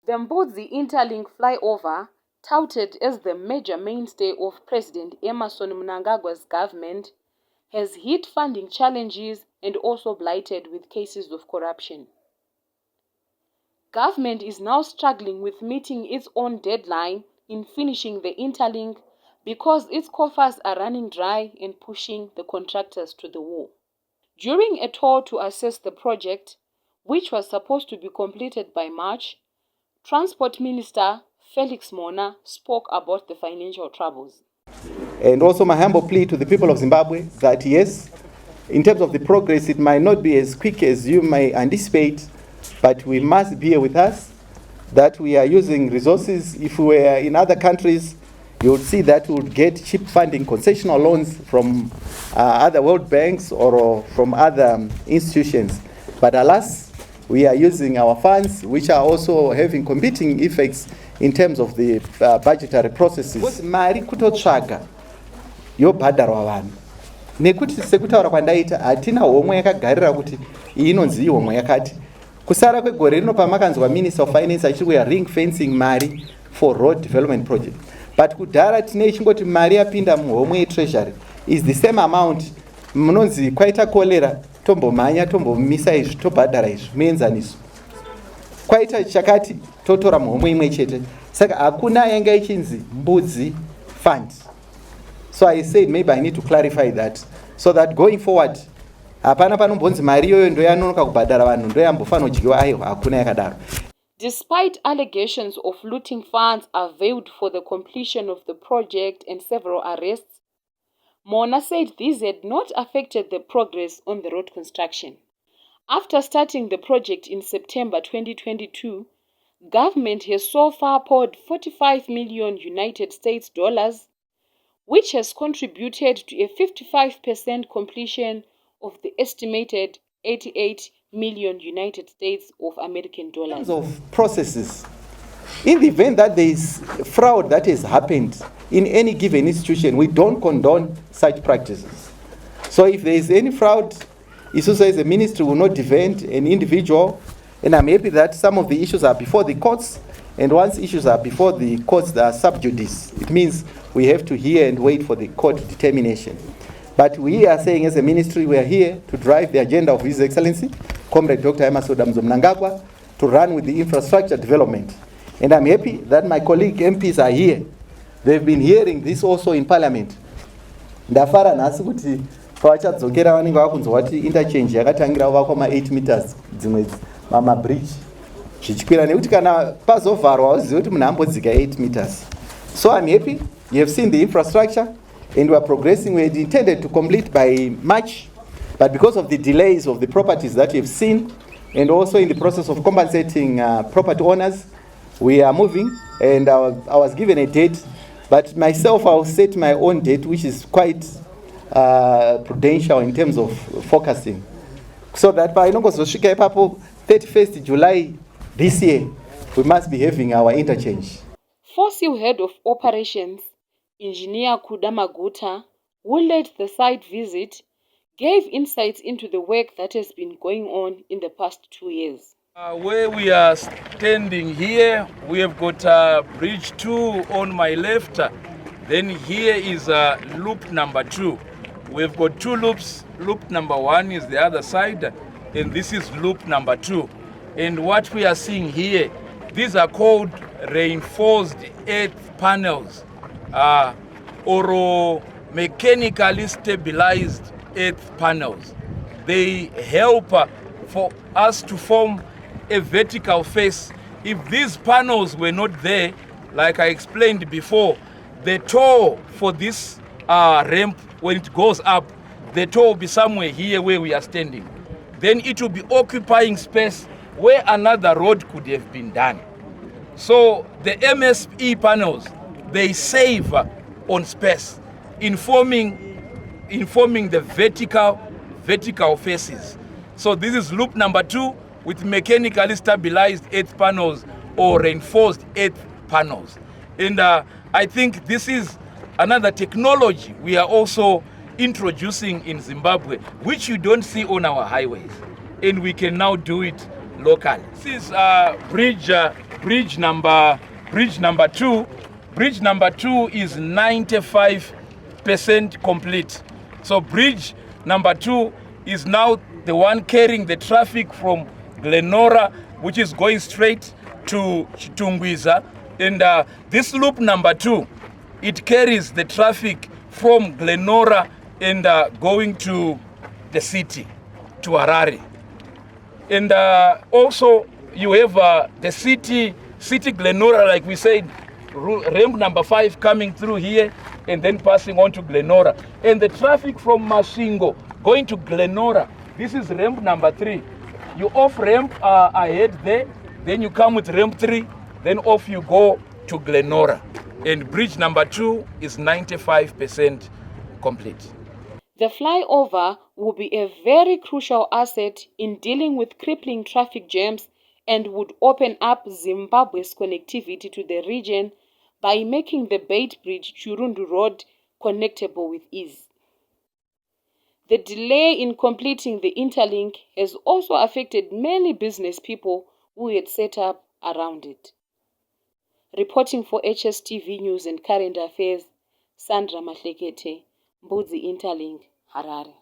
The Mbudzi Interlink flyover, touted as the major mainstay of President Emmerson Mnangagwa's government, has hit funding challenges and also blighted with cases of corruption. Government is now struggling with meeting its own deadline in finishing the Interlink because its coffers are running dry and pushing the contractors to the wall. During a tour to assess the project, which was supposed to be completed by March, Transport Minister Felix Mona spoke about the financial troubles. And also my humble plea to the people of Zimbabwe that yes, in terms of the progress, it might not be as quick as you may anticipate, but we must bear with us, that we are using resources. If we were in other countries, you would see that we would get cheap funding, concessional loans from other World Banks or from other institutions. But alas, we are using our funds, which are also having competing effects in terms of the budgetary processes. Mari kutotsvaga yobhadharwa vanhu. Nekuti sekutaura kwandaita hatina homwe yakagarira kuti iyi inonzi homwe yakati. Kusara kwegore rino pamakanzwa Minister of Finance achiri kuya ring fencing mari for road development project. But kudhara tine ichingoti mari yapinda muhomwe yetreasury is the same amount. Munonzi kwaita kolera tombomhanya tombomisa izvi tobhadhara izvi muenzaniso. Kwaita chakati totora muhomwe imwe chete. Saka hakuna yanga ichinzi mbudzi fund. So I said maybe I need to clarify that so that going forward hapana panombonzi mari iyoyo ndo yanonoka kubhadhara vanhu ndo yambofanira kudyiwa aiwa hakuna yakadaro. Despite allegations of looting funds availed for the completion of the project and several arrests, Mona said these had not affected the progress on the road construction. After starting the project in September 2022, government has so far poured $45 million United States dollars, which has contributed to a 55% completion of the estimated 88 million United States of American dollars. In terms of processes, in the event that there is fraud that has happened in any given institution, we don't condone such practices. So if there is any fraud, Isusa as a ministry will not defend an individual, and I'm happy that some of the issues are before the courts, and once issues are before the courts, they are sub judice. It means we have to hear and wait for the court determination. But we are saying as a ministry, we are here to drive the agenda of His Excellency, Comrade Dr. Emmerson Mnangagwa, to run with the infrastructure development. And I'm happy that my colleague MPs are here. They've been hearing this also in Parliament. Ndafara nhasi kuti pavachadzokera vanenge vakunzwa kuti interchange yakatangira kuvakwa ma8 meters dzimwe mamabridge zvichikwira nekuti kana pazovharwa uzive kuti munhu ambodzika 8 meters. So I'm happy you have seen the infrastructure and we are progressing. We had intended to complete by March, but because of the delays of the properties that you've seen and also in the process of compensating property owners, we are moving, and I was given a date, but myself I will set my own date, which is quite prudential in terms of forecasting, so that by 31st July this year we must be having our interchange. Fossil head of operations, Engineer Kudamaguta, who led the site visit, gave insights into the work that has been going on in the past 2 years. Where we are standing here, we have got bridge 2 on my left. Then here is loop number 2. We've got 2 loops. Loop number 1 is the other side, and this is loop number 2. And what we are seeing here, these are called reinforced earth panels, or mechanically stabilized earth panels. They help for us to form a vertical face. If these panels were not there, like I explained before, the toe for this ramp, when it goes up, the toe will be somewhere here where we are standing. Then it will be occupying space where another road could have been done. So the MSE panels, they save on space in forming the vertical faces. So this is loop number 2 with mechanically stabilized earth panels or reinforced earth panels. And I think this is another technology we are also introducing in Zimbabwe, which you don't see on our highways. And we can now do it locally. This is bridge bridge number 2. Bridge number 2 is 95% complete. So bridge number 2 is now the one carrying the traffic from Glenora, which is going straight to Chitungwiza. And this loop number 2, it carries the traffic from Glenora and going to the city, to Harare. And also you have the city Glenora, like we said, ramp number 5 coming through here and then passing on to Glenora. And the traffic from Mashingo going to Glenora, this is ramp number 3. You off ramp ahead there, then you come with ramp 3, then off you go to Glenora. And bridge number 2 is 95% complete. The flyover will be a very crucial asset in dealing with crippling traffic jams and would open up Zimbabwe's connectivity to the region by making the Beit Bridge-Chirundu Road connectable with ease. The delay in completing the Interlink has also affected many business people who had set up around it. Reporting for HSTV News and Current Affairs, Sandra Mahlekete, Mbudzi Interlink, Harare.